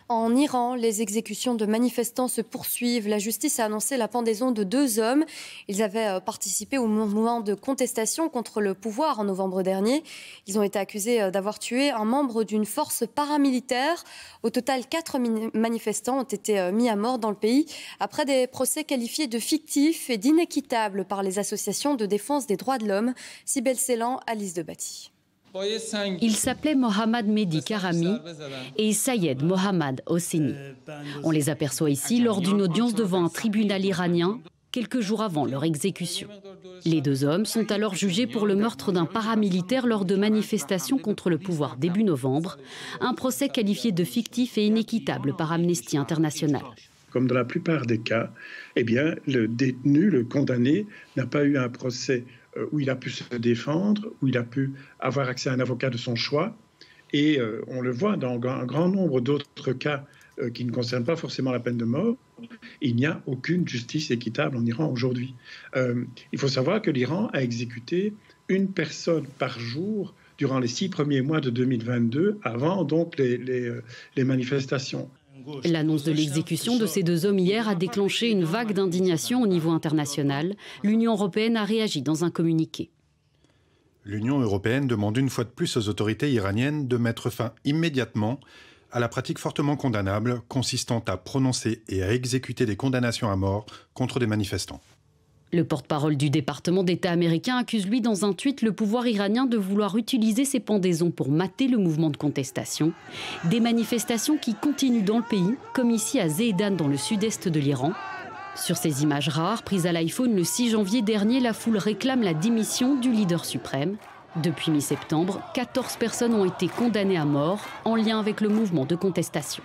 En Iran, les exécutions de manifestants se poursuivent. La justice a annoncé la pendaison de 2 hommes. Ils avaient participé au mouvement de contestation contre le pouvoir en novembre dernier. Ils ont été accusés d'avoir tué un membre d'une force paramilitaire. Au total, 4 manifestants ont été mis à mort dans le pays après des procès qualifiés de fictifs et d'inéquitables par les associations de défense des droits de l'homme. Sibel Ceylan, Alice Debati. Il s'appelait Mohammad Mehdi Karami et Sayed Mohammad Hosseini. On les aperçoit ici lors d'une audience devant un tribunal iranien, quelques jours avant leur exécution. Les 2 hommes sont alors jugés pour le meurtre d'un paramilitaire lors de manifestations contre le pouvoir début novembre, un procès qualifié de fictif et inéquitable par Amnesty International. Comme dans la plupart des cas, eh bien, le détenu, le condamné, n'a pas eu un procès où il a pu se défendre, où il a pu avoir accès à un avocat de son choix. Et on le voit dans un grand nombre d'autres cas qui ne concernent pas forcément la peine de mort. Il n'y a aucune justice équitable en Iran aujourd'hui. Il faut savoir que l'Iran a exécuté 1 personne par jour durant les 6 premiers mois de 2022, avant donc les manifestations. L'annonce de l'exécution de ces 2 hommes hier a déclenché une vague d'indignation au niveau international. L'Union européenne a réagi dans un communiqué. L'Union européenne demande une fois de plus aux autorités iraniennes de mettre fin immédiatement à la pratique fortement condamnable consistant à prononcer et à exécuter des condamnations à mort contre des manifestants. Le porte-parole du département d'État américain accuse lui dans un tweet le pouvoir iranien de vouloir utiliser ces pendaisons pour mater le mouvement de contestation. Des manifestations qui continuent dans le pays, comme ici à Zehdan dans le sud-est de l'Iran. Sur ces images rares prises à l'iPhone le 6 janvier dernier, la foule réclame la démission du leader suprême. Depuis mi-septembre, 14 personnes ont été condamnées à mort en lien avec le mouvement de contestation.